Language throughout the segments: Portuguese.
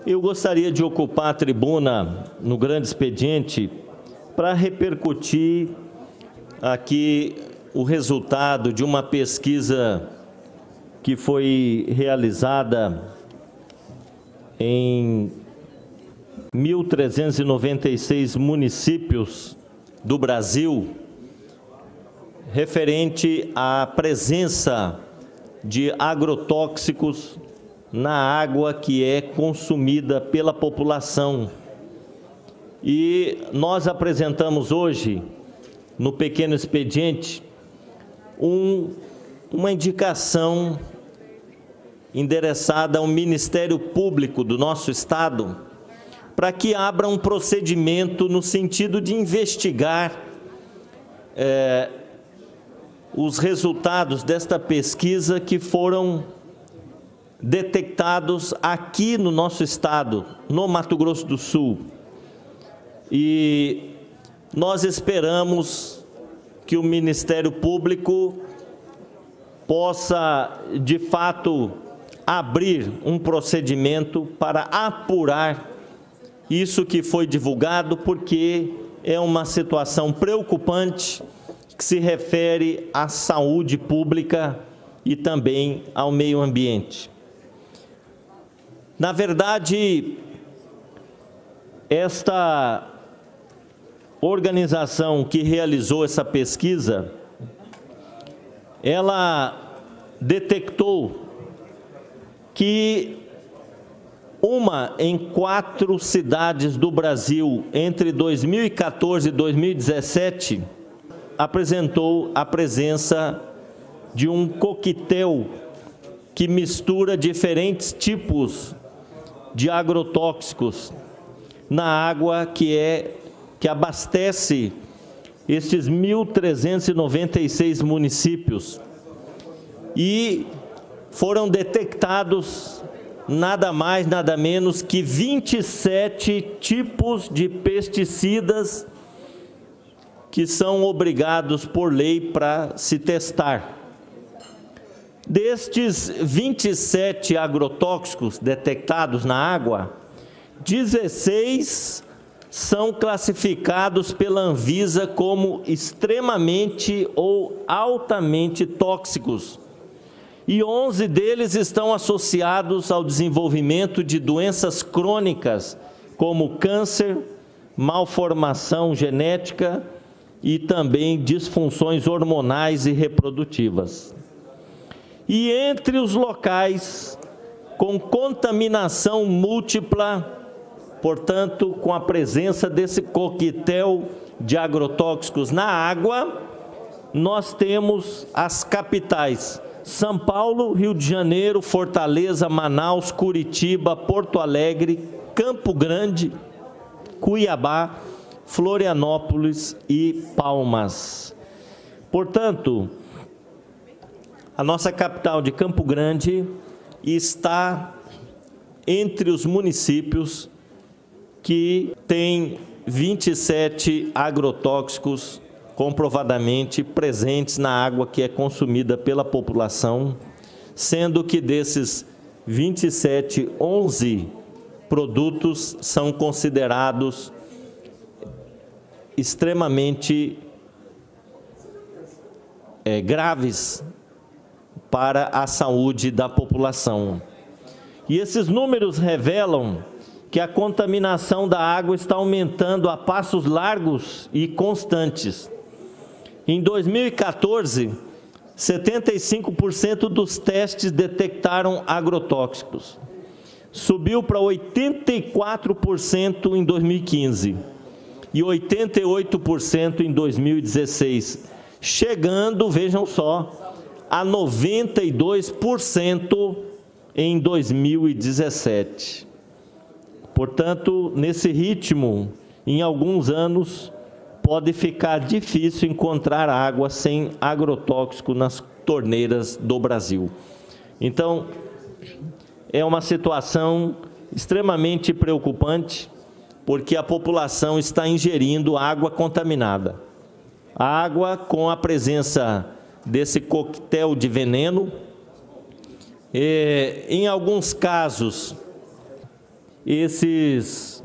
Eu gostaria de ocupar a tribuna no grande expediente para repercutir aqui o resultado de uma pesquisa que foi realizada em 1.396 municípios do Brasil, referente à presença de agrotóxicos na água que é consumida pela população. E nós apresentamos hoje, no pequeno expediente, uma indicação endereçada ao Ministério Público do nosso Estado para que abra um procedimento no sentido de investigar os resultados desta pesquisa que foram detectados aqui no nosso Estado, no Mato Grosso do Sul. E nós esperamos que o Ministério Público possa, de fato, abrir um procedimento para apurar isso que foi divulgado, porque é uma situação preocupante que se refere à saúde pública e também ao meio ambiente. Na verdade, esta organização que realizou essa pesquisa, ela detectou que 1 em 4 cidades do Brasil, entre 2014 e 2017, apresentou a presença de um coquetel que mistura diferentes tipos de agrotóxicos na água que abastece estes 1.396 municípios. E foram detectados nada mais, nada menos que 27 tipos de pesticidas que são obrigados por lei para se testar. Destes 27 agrotóxicos detectados na água, 16 são classificados pela Anvisa como extremamente ou altamente tóxicos, e 11 deles estão associados ao desenvolvimento de doenças crônicas, como câncer, malformação genética e também disfunções hormonais e reprodutivas. E entre os locais com contaminação múltipla, portanto, com a presença desse coquetel de agrotóxicos na água, nós temos as capitais: São Paulo, Rio de Janeiro, Fortaleza, Manaus, Curitiba, Porto Alegre, Campo Grande, Cuiabá, Florianópolis e Palmas. Portanto, a nossa capital de Campo Grande está entre os municípios que têm 27 agrotóxicos comprovadamente presentes na água que é consumida pela população, sendo que desses 27, 11 produtos são considerados extremamente graves para a saúde da população. E esses números revelam que a contaminação da água está aumentando a passos largos e constantes. Em 2014, 75% dos testes detectaram agrotóxicos. Subiu para 84% em 2015 e 88% em 2016, chegando, vejam só, a 92% em 2017. Portanto, nesse ritmo, em alguns anos, pode ficar difícil encontrar água sem agrotóxico nas torneiras do Brasil. Então, é uma situação extremamente preocupante, porque a população está ingerindo água contaminada. Água com a presença desse coquetel de veneno. Em alguns casos, esses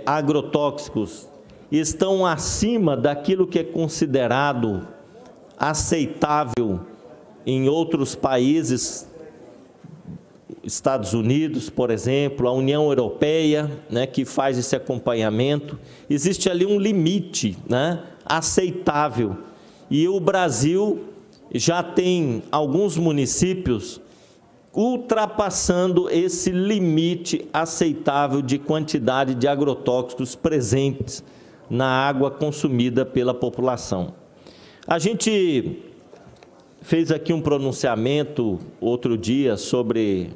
agrotóxicos estão acima daquilo que é considerado aceitável em outros países, Estados Unidos, por exemplo, a União Europeia, né, que faz esse acompanhamento, existe ali um limite, né, aceitável. E o Brasil já tem alguns municípios ultrapassando esse limite aceitável de quantidade de agrotóxicos presentes na água consumida pela população. A gente fez aqui um pronunciamento outro dia sobre,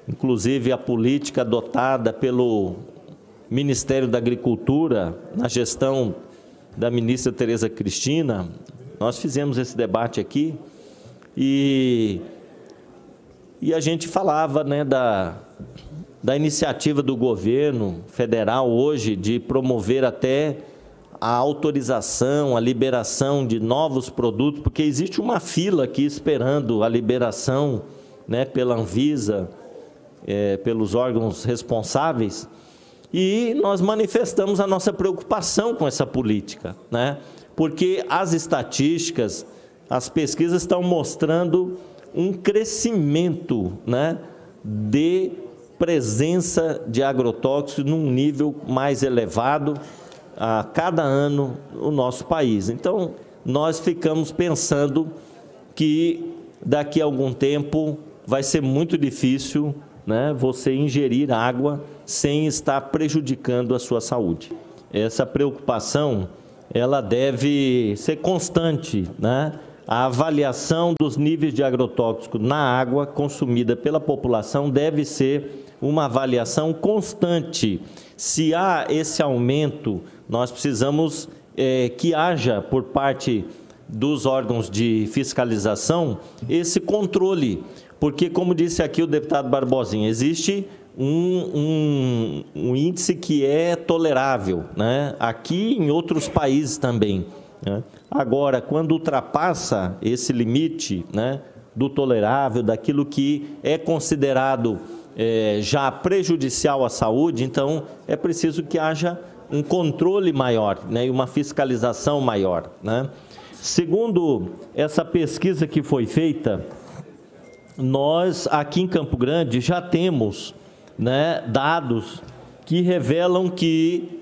inclusive, a política adotada pelo Ministério da Agricultura, na gestão da ministra Tereza Cristina. Nós fizemos esse debate aqui e a gente falava, né, da iniciativa do governo federal hoje de promover até a autorização, a liberação de novos produtos, porque existe uma fila aqui esperando a liberação, né, pela Anvisa, pelos órgãos responsáveis, e nós manifestamos a nossa preocupação com essa política, né, porque as estatísticas, as pesquisas estão mostrando um crescimento, né, de presença de agrotóxicos num nível mais elevado a cada ano no nosso país. Então, nós ficamos pensando que daqui a algum tempo vai ser muito difícil, né, você ingerir água sem estar prejudicando a sua saúde. Essa preocupação, ela deve ser constante, né? A avaliação dos níveis de agrotóxico na água consumida pela população deve ser uma avaliação constante. Se há esse aumento, nós precisamos que haja, por parte dos órgãos de fiscalização, esse controle. Porque, como disse aqui o deputado Barbosinha, existe um índice que é tolerável, né? Aqui e em outros países também, né? Agora, quando ultrapassa esse limite, né, do tolerável, daquilo que é considerado já prejudicial à saúde, então é preciso que haja um controle maior, né, e uma fiscalização maior, né? Segundo essa pesquisa que foi feita, nós aqui em Campo Grande já temos, né, dados que revelam que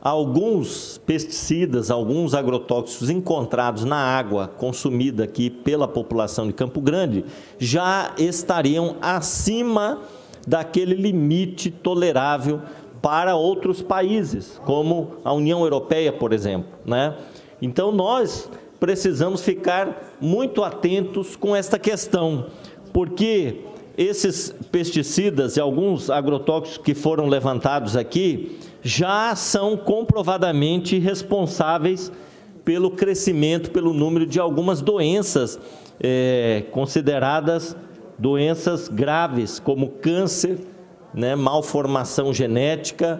alguns pesticidas, alguns agrotóxicos encontrados na água consumida aqui pela população de Campo Grande já estariam acima daquele limite tolerável para outros países, como a União Europeia, por exemplo, né? Então, nós precisamos ficar muito atentos com esta questão, porque esses pesticidas e alguns agrotóxicos que foram levantados aqui já são comprovadamente responsáveis pelo crescimento, pelo número de algumas doenças consideradas doenças graves, como câncer, né, malformação genética,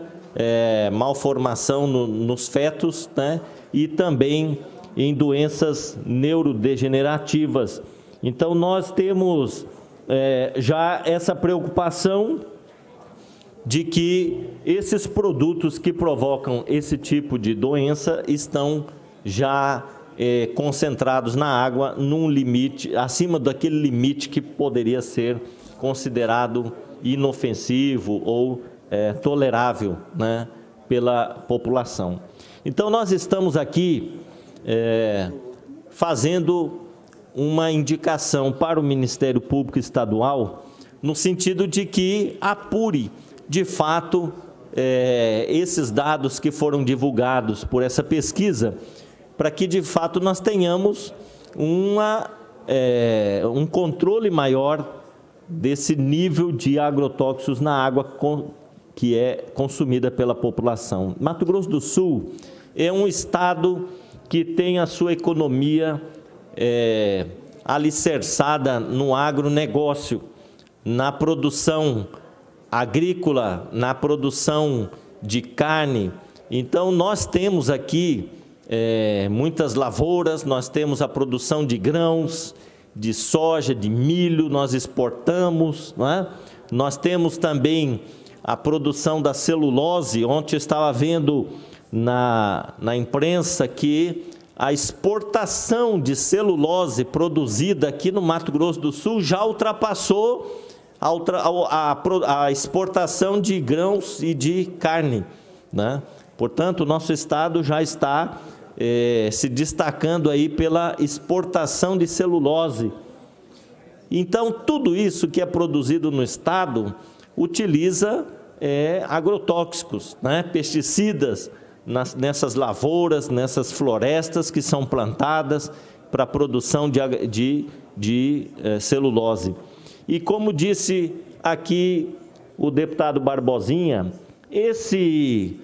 malformação nos fetos, né, e também em doenças neurodegenerativas. Então, nós temos já essa preocupação de que esses produtos que provocam esse tipo de doença estão já concentrados na água num limite, acima daquele limite que poderia ser considerado inofensivo ou tolerável, né, pela população. Então, nós estamos aqui fazendo uma indicação para o Ministério Público Estadual, no sentido de que apure, de fato, esses dados que foram divulgados por essa pesquisa, para que, de fato, nós tenhamos um controle maior desse nível de agrotóxicos na água que é consumida pela população. Mato Grosso do Sul é um estado que tem a sua economia alicerçada no agronegócio, na produção agrícola, na produção de carne. Então, nós temos aqui muitas lavouras, nós temos a produção de grãos, de soja, de milho, nós exportamos, não é? Nós temos também a produção da celulose. Ontem eu estava vendo na imprensa que a exportação de celulose produzida aqui no Mato Grosso do Sul já ultrapassou a exportação de grãos e de carne, né? Portanto, o nosso estado já está se destacando aí pela exportação de celulose. Então, tudo isso que é produzido no estado utiliza agrotóxicos, né? Pesticidas, nessas lavouras, nessas florestas que são plantadas para a produção de celulose. E como disse aqui o deputado Barbosinha, esses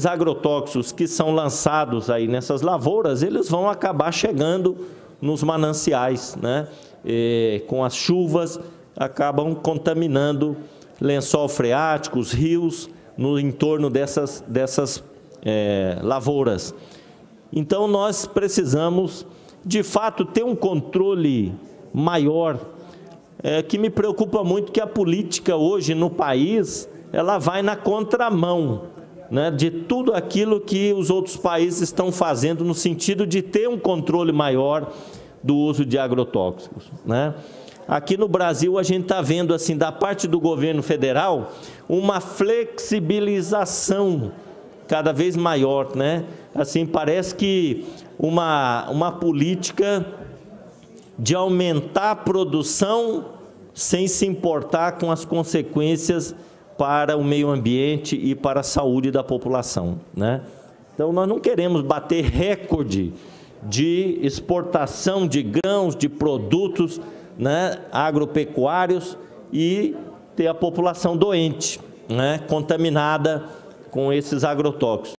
agrotóxicos que são lançados aí nessas lavouras, eles vão acabar chegando nos mananciais, né? Com as chuvas, acabam contaminando lençol freático, os rios, no entorno dessas lavouras. Então, nós precisamos, de fato, ter um controle maior, que me preocupa muito que a política hoje no país, ela vai na contramão, né, de tudo aquilo que os outros países estão fazendo no sentido de ter um controle maior do uso de agrotóxicos, né? Aqui no Brasil, a gente está vendo, assim, da parte do governo federal, uma flexibilização cada vez maior, né? Assim, parece que uma política de aumentar a produção sem se importar com as consequências para o meio ambiente e para a saúde da população, né? Então, nós não queremos bater recorde de exportação de grãos, de produtos, né, agropecuários, e ter a população doente, né, contaminada com esses agrotóxicos.